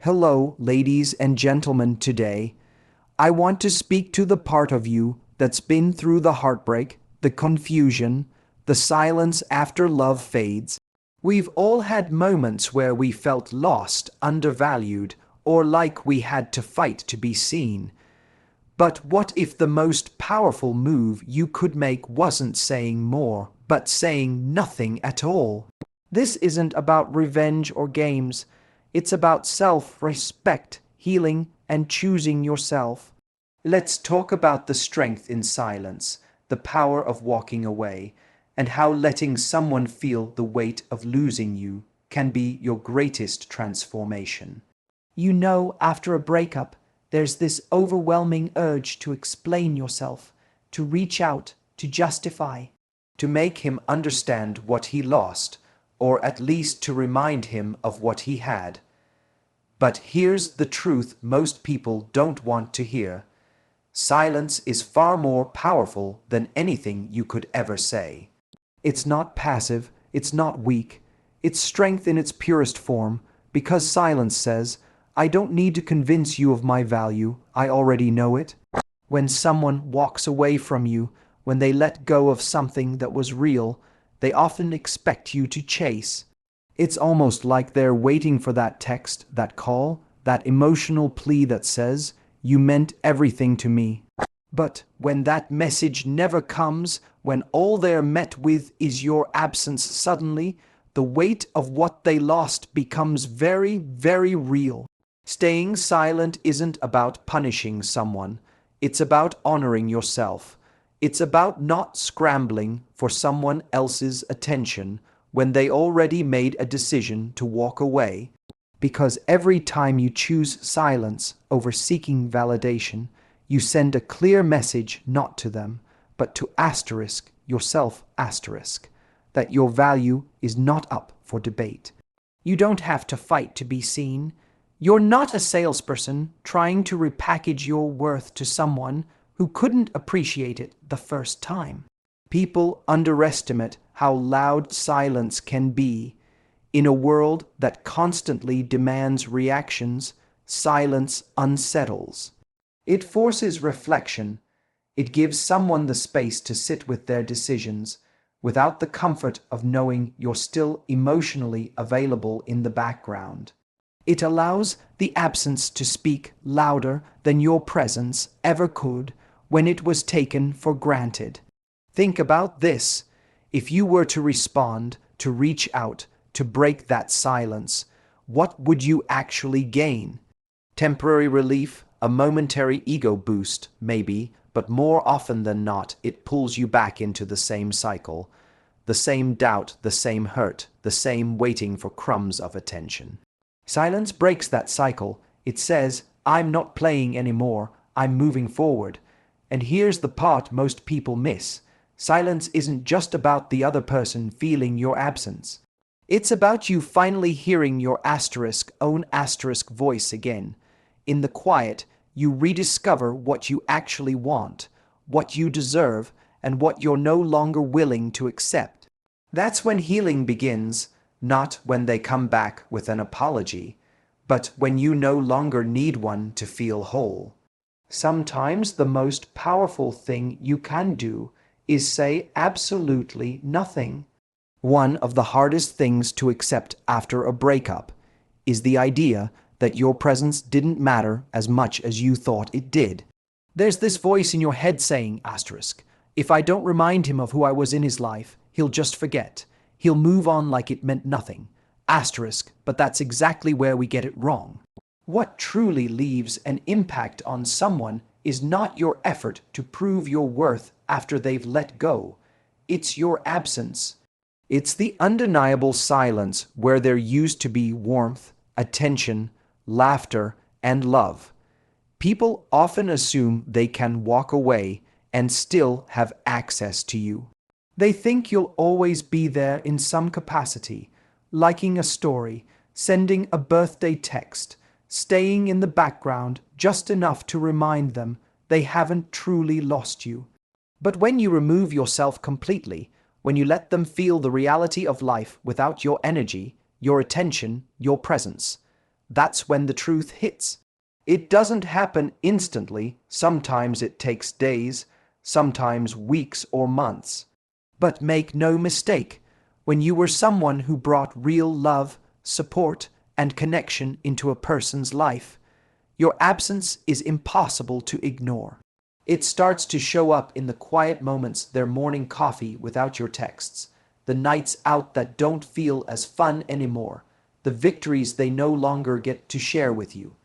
Hello, ladies and gentlemen, today. I want to speak to the part of you that's been through the heartbreak, the confusion, the silence after love fades. We've all had moments where we felt lost, undervalued, or like we had to fight to be seen. But what if the most powerful move you could make wasn't saying more, but saying nothing at all? This isn't about revenge or games. It's about self-respect, healing, and choosing yourself. Let's talk about the strength in silence, the power of walking away, and how letting someone feel the weight of losing you can be your greatest transformation. You know, after a breakup, there's this overwhelming urge to explain yourself, to reach out, to justify, to make him understand what he lost, or at least to remind him of what he had. But here's the truth most people don't want to hear. Silence is far more powerful than anything you could ever say. It's not passive, it's not weak, it's strength in its purest form, because silence says, I don't need to convince you of my value, I already know it. When someone walks away from you, when they let go of something that was real, they often expect you to chase. It's almost like they're waiting for that text, that call, that emotional plea that says, you meant everything to me. But when that message never comes, when all they're met with is your absence suddenly, the weight of what they lost becomes very, very real. Staying silent isn't about punishing someone. It's about honoring yourself. It's about not scrambling for someone else's attention when they already made a decision to walk away. Because every time you choose silence over seeking validation, you send a clear message not to them, but to yourself, that your value is not up for debate. You don't have to fight to be seen. You're not a salesperson trying to repackage your worth to someone who couldn't appreciate it the first time. People underestimate how loud silence can be. In a world that constantly demands reactions, silence unsettles. It forces reflection. It gives someone the space to sit with their decisions without the comfort of knowing you're still emotionally available in the background. It allows the absence to speak louder than your presence ever could when it was taken for granted. Think about this. If you were to respond, to reach out, to break that silence, what would you actually gain? Temporary relief, a momentary ego boost, maybe, but more often than not, it pulls you back into the same cycle. The same doubt, the same hurt, the same waiting for crumbs of attention. Silence breaks that cycle. It says, I'm not playing anymore, I'm moving forward. And here's the part most people miss. Silence isn't just about the other person feeling your absence. It's about you finally hearing your own voice again. In the quiet, you rediscover what you actually want, what you deserve, and what you're no longer willing to accept. That's when healing begins. Not when they come back with an apology, but when you no longer need one to feel whole. Sometimes the most powerful thing you can do is say absolutely nothing. One of the hardest things to accept after a breakup is the idea that your presence didn't matter as much as you thought it did. There's this voice in your head saying, if I don't remind him of who I was in his life, he'll just forget. He'll move on like it meant nothing. But that's exactly where we get it wrong. What truly leaves an impact on someone is not your effort to prove your worth after they've let go. It's your absence. It's the undeniable silence where there used to be warmth, attention, laughter, and love. People often assume they can walk away and still have access to you. They think you'll always be there in some capacity, liking a story, sending a birthday text, staying in the background just enough to remind them they haven't truly lost you. But when you remove yourself completely, when you let them feel the reality of life without your energy, your attention, your presence, that's when the truth hits. It doesn't happen instantly. Sometimes it takes days, sometimes weeks or months. But make no mistake, when you were someone who brought real love, support, and connection into a person's life, your absence is impossible to ignore. It starts to show up in the quiet moments, their morning coffee without your texts, the nights out that don't feel as fun anymore, the victories they no longer get to share with you.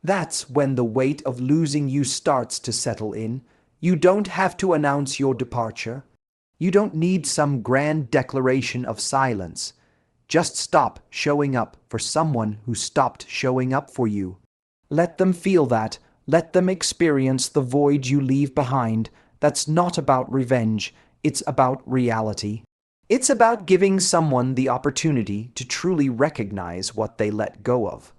That's when the weight of losing you starts to settle in. You don't have to announce your departure. You don't need some grand declaration of silence. Just stop showing up for someone who stopped showing up for you. Let them feel that. Let them experience the void you leave behind. That's not about revenge. It's about reality. It's about giving someone the opportunity to truly recognize what they let go of.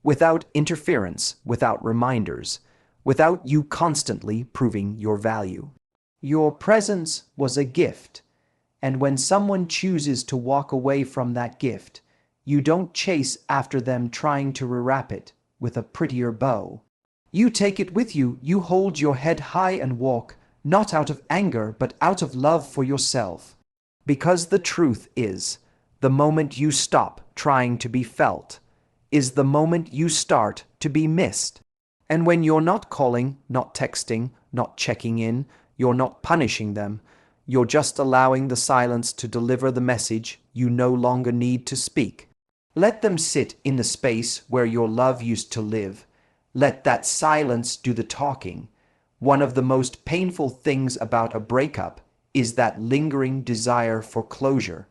Without interference, without reminders, without you constantly proving your value. Your presence was a gift, and when someone chooses to walk away from that gift, you don't chase after them trying to rewrap it with a prettier bow. You take it with you, you hold your head high and walk, not out of anger, but out of love for yourself. Because the truth is, the moment you stop trying to be felt is the moment you start to be missed. And when you're not calling, not texting, not checking in, you're not punishing them. You're just allowing the silence to deliver the message you no longer need to speak. Let them sit in the space where your love used to live. Let that silence do the talking. One of the most painful things about a breakup is that lingering desire for closure.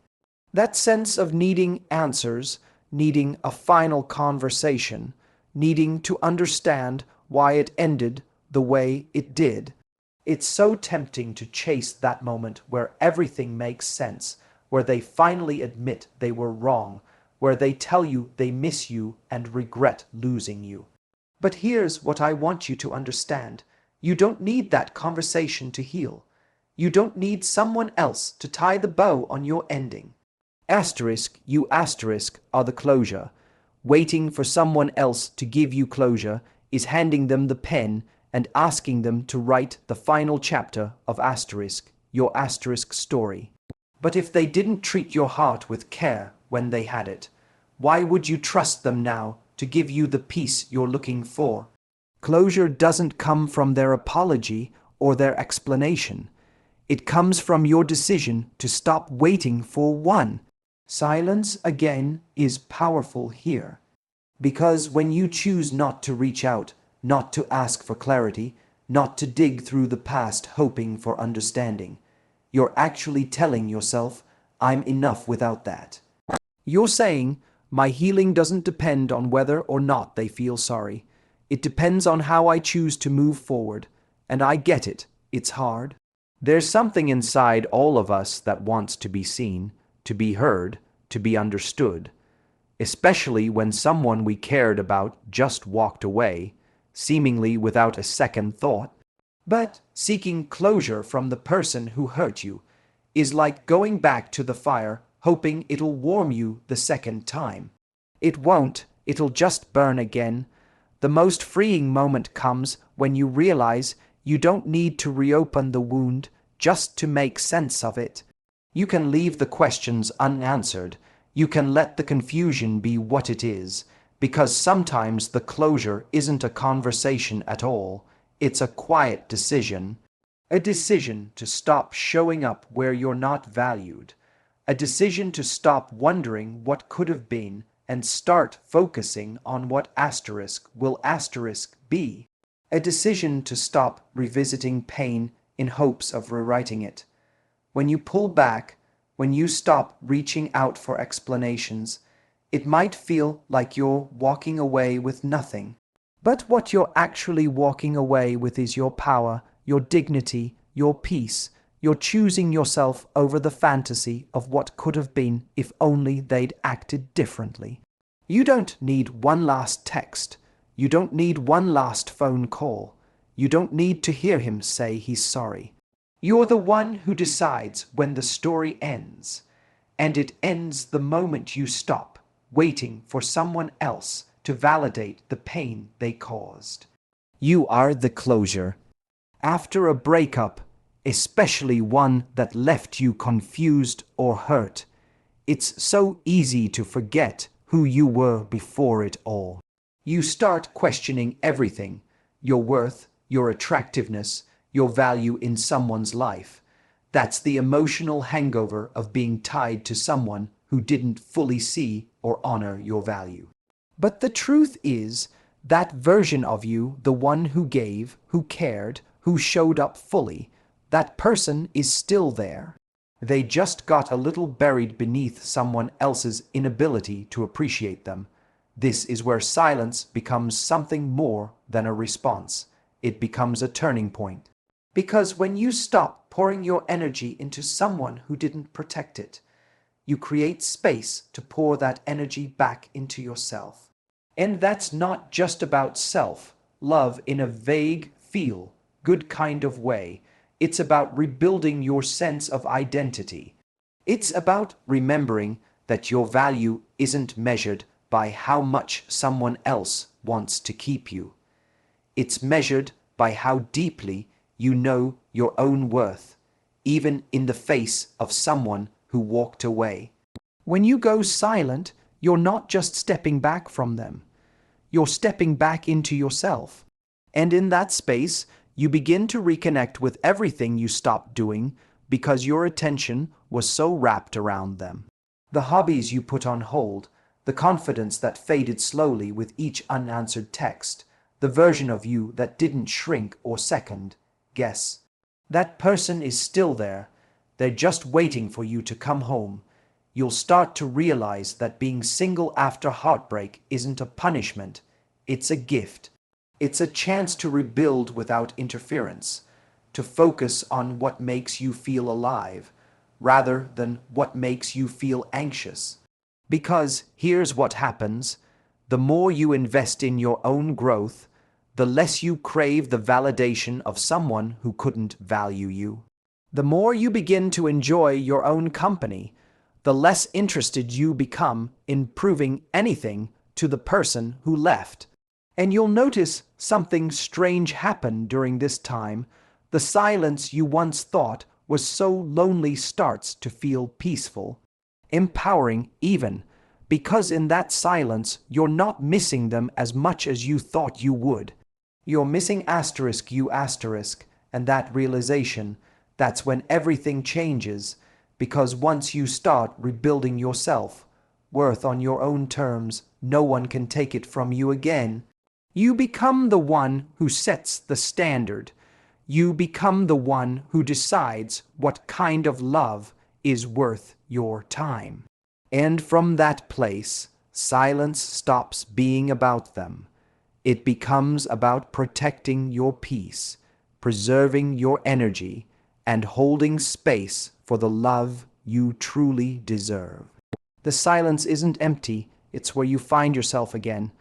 That sense of needing answers, needing a final conversation, needing to understand why it ended the way it did. It's so tempting to chase that moment where everything makes sense, where they finally admit they were wrong, where they tell you they miss you and regret losing you. But here's what I want you to understand. You don't need that conversation to heal. You don't need someone else to tie the bow on your ending. You are the closure. Waiting for someone else to give you closure is handing them the pen and asking them to write the final chapter of your story. But if they didn't treat your heart with care when they had it, why would you trust them now to give you the peace you're looking for? Closure doesn't come from their apology or their explanation. It comes from your decision to stop waiting for one. Silence, again, is powerful here. Because when you choose not to reach out, not to ask for clarity, not to dig through the past hoping for understanding, you're actually telling yourself, I'm enough without that. You're saying, my healing doesn't depend on whether or not they feel sorry. It depends on how I choose to move forward. And I get it. It's hard. There's something inside all of us that wants to be seen, to be heard, to be understood. Especially when someone we cared about just walked away, seemingly without a second thought. But seeking closure from the person who hurt you is like going back to the fire, hoping it'll warm you the second time. It won't, it'll just burn again. The most freeing moment comes when you realize you don't need to reopen the wound just to make sense of it. You can leave the questions unanswered. You can let the confusion be what it is, because sometimes the closure isn't a conversation at all. It's a quiet decision. A decision to stop showing up where you're not valued. A decision to stop wondering what could have been and start focusing on what will be. A decision to stop revisiting pain in hopes of rewriting it. When you pull back, when you stop reaching out for explanations, it might feel like you're walking away with nothing. But what you're actually walking away with is your power, your dignity, your peace. You're choosing yourself over the fantasy of what could have been if only they'd acted differently. You don't need one last text. You don't need one last phone call. You don't need to hear him say he's sorry. You're the one who decides when the story ends. And it ends the moment you stop waiting for someone else to validate the pain they caused. You are the closure. After a breakup, especially one that left you confused or hurt, it's so easy to forget who you were before it all. You start questioning everything: your worth, your attractiveness, your value in someone's life. That's the emotional hangover of being tied to someone who didn't fully see or honor your value. But the truth is, that version of you, the one who gave, who cared, who showed up fully, that person is still there. They just got a little buried beneath someone else's inability to appreciate them. This is where silence becomes something more than a response. It becomes a turning point. Because when you stop pouring your energy into someone who didn't protect it, you create space to pour that energy back into yourself. And that's not just about self-love in a vague, feel-good kind of way. It's about rebuilding your sense of identity. It's about remembering that your value isn't measured by how much someone else wants to keep you. It's measured by how deeply you know your own worth, even in the face of someone who walked away. When you go silent, you're not just stepping back from them. You're stepping back into yourself. And in that space, you begin to reconnect with everything you stopped doing because your attention was so wrapped around them. The hobbies you put on hold, the confidence that faded slowly with each unanswered text, the version of you that didn't shrink or second guess. That person is still there. They're just waiting for you to come home. You'll start to realize that being single after heartbreak isn't a punishment, it's a gift. It's a chance to rebuild without interference, to focus on what makes you feel alive, rather than what makes you feel anxious. Because here's what happens: the more you invest in your own growth, the less you crave the validation of someone who couldn't value you. The more you begin to enjoy your own company, the less interested you become in proving anything to the person who left. And you'll notice something strange happen during this time. The silence you once thought was so lonely starts to feel peaceful, empowering even, because in that silence you're not missing them as much as you thought you would. You're missing *U*, and that realization, that's when everything changes, because once you start rebuilding yourself, worth on your own terms, no one can take it from you again. You become the one who sets the standard. You become the one who decides what kind of love is worth your time. And from that place, silence stops being about them. It becomes about protecting your peace, preserving your energy, and holding space for the love you truly deserve. The silence isn't empty, it's where you find yourself again.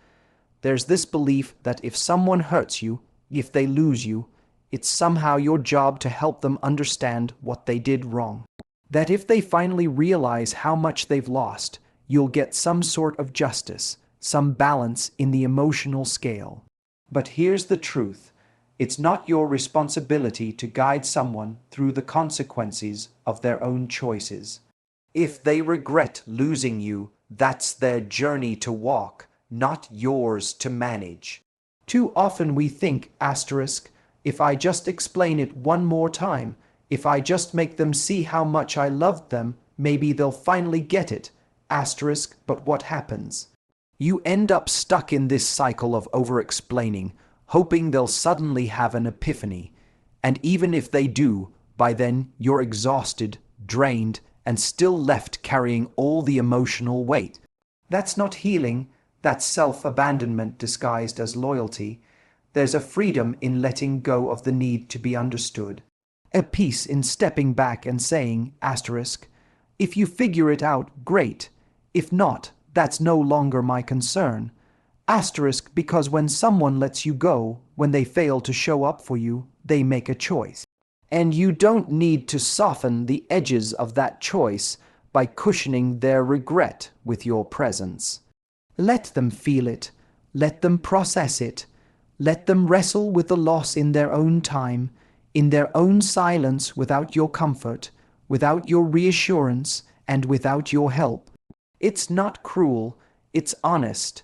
There's this belief that if someone hurts you, if they lose you, it's somehow your job to help them understand what they did wrong. That if they finally realize how much they've lost, you'll get some sort of justice, some balance in the emotional scale. But here's the truth: it's not your responsibility to guide someone through the consequences of their own choices. If they regret losing you, that's their journey to walk, not yours to manage. Too often we think, if I just explain it one more time, if I just make them see how much I loved them, maybe they'll finally get it. But what happens? You end up stuck in this cycle of over-explaining, hoping they'll suddenly have an epiphany. And even if they do, by then you're exhausted, drained, and still left carrying all the emotional weight. That's not healing, that's self-abandonment disguised as loyalty. There's a freedom in letting go of the need to be understood. A peace in stepping back and saying, if you figure it out, great. If not, that's no longer my concern. Because when someone lets you go, when they fail to show up for you, they make a choice. And you don't need to soften the edges of that choice by cushioning their regret with your presence. Let them feel it. Let them process it. Let them wrestle with the loss in their own time, in their own silence, without your comfort, without your reassurance, and without your help. It's not cruel, it's honest.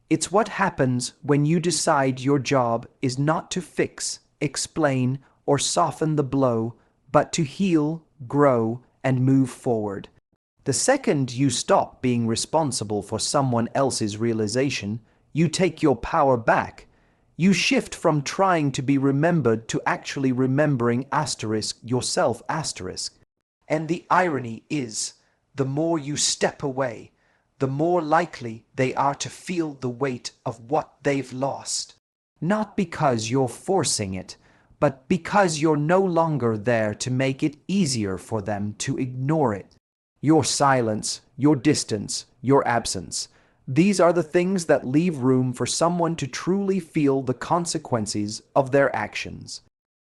It's what happens when you decide your job is not to fix, explain, or soften the blow, but to heal, grow, and move forward. The second you stop being responsible for someone else's realization, you take your power back. You shift from trying to be remembered to actually remembering yourself. And the irony is, the more you step away, the more likely they are to feel the weight of what they've lost. Not because you're forcing it, but because you're no longer there to make it easier for them to ignore it. Your silence, your distance, your absence. These are the things that leave room for someone to truly feel the consequences of their actions.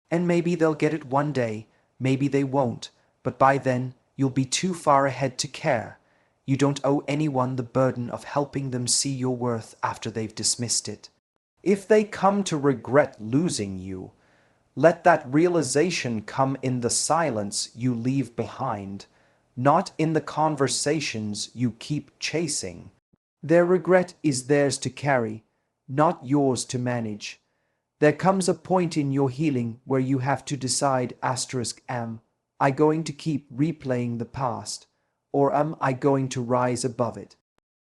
And maybe they'll get it one day, maybe they won't, but by then you'll be too far ahead to care. You don't owe anyone the burden of helping them see your worth after they've dismissed it. If they come to regret losing you, let that realization come in the silence you leave behind, not in the conversations you keep chasing. Their regret is theirs to carry, not yours to manage. There comes a point in your healing where you have to decide, am I going to keep replaying the past, or am I going to rise above it?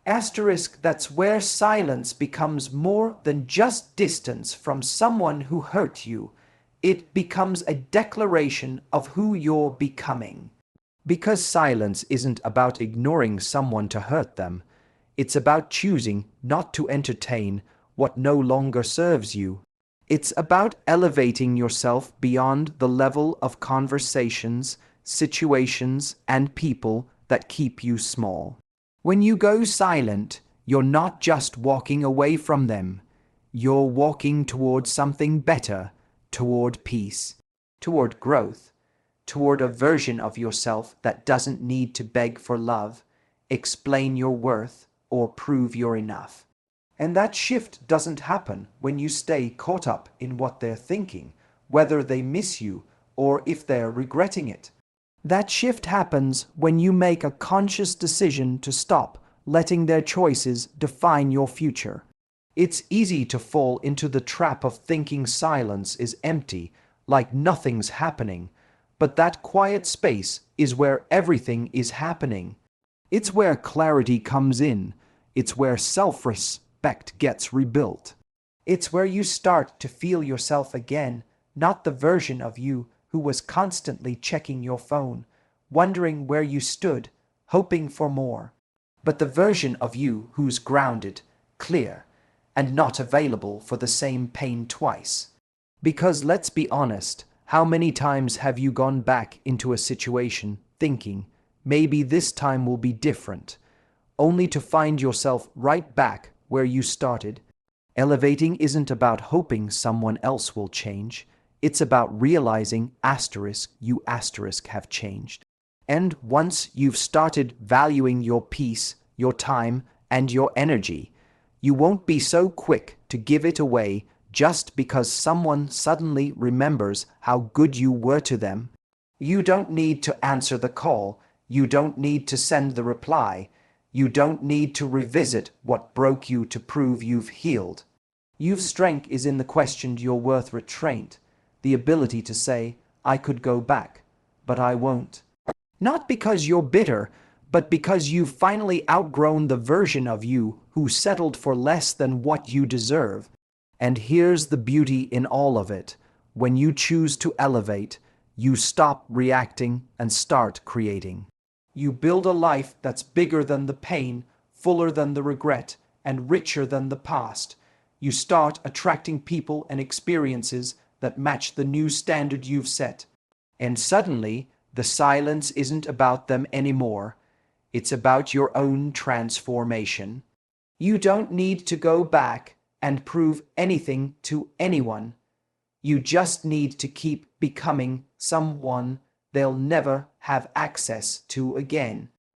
That's where silence becomes more than just distance from someone who hurt you. It becomes a declaration of who you're becoming. Because silence isn't about ignoring someone to hurt them. It's about choosing not to entertain what no longer serves you. It's about elevating yourself beyond the level of conversations, situations, and people that keep you small. When you go silent, you're not just walking away from them. You're walking toward something better, toward peace, toward growth, toward a version of yourself that doesn't need to beg for love, explain your worth, or prove you're enough. And that shift doesn't happen when you stay caught up in what they're thinking, whether they miss you or if they're regretting it. That shift happens when you make a conscious decision to stop letting their choices define your future. It's easy to fall into the trap of thinking silence is empty, like nothing's happening, but that quiet space is where everything is happening. It's where clarity comes in. It's where self-respect gets rebuilt. It's where you start to feel yourself again, not the version of you who was constantly checking your phone, wondering where you stood, hoping for more, but the version of you who's grounded, clear, and not available for the same pain twice. Because let's be honest, how many times have you gone back into a situation thinking, maybe this time will be different, only to find yourself right back where you started? Elevating isn't about hoping someone else will change. It's about realizing you have changed. And once you've started valuing your peace, your time, and your energy, you won't be so quick to give it away just because someone suddenly remembers how good you were to them. You don't need to answer the call. You don't need to send the reply. You don't need to revisit what broke you to prove you've healed. Your strength is in the question you're worth restraint, the ability to say, I could go back, but I won't. Not because you're bitter, but because you've finally outgrown the version of you who settled for less than what you deserve. And here's the beauty in all of it. When you choose to elevate, you stop reacting and start creating. You build a life that's bigger than the pain, fuller than the regret, and richer than the past. You start attracting people and experiences that match the new standard you've set. And suddenly, the silence isn't about them anymore. It's about your own transformation. You don't need to go back and prove anything to anyone. You just need to keep becoming someone they'll never have access to again.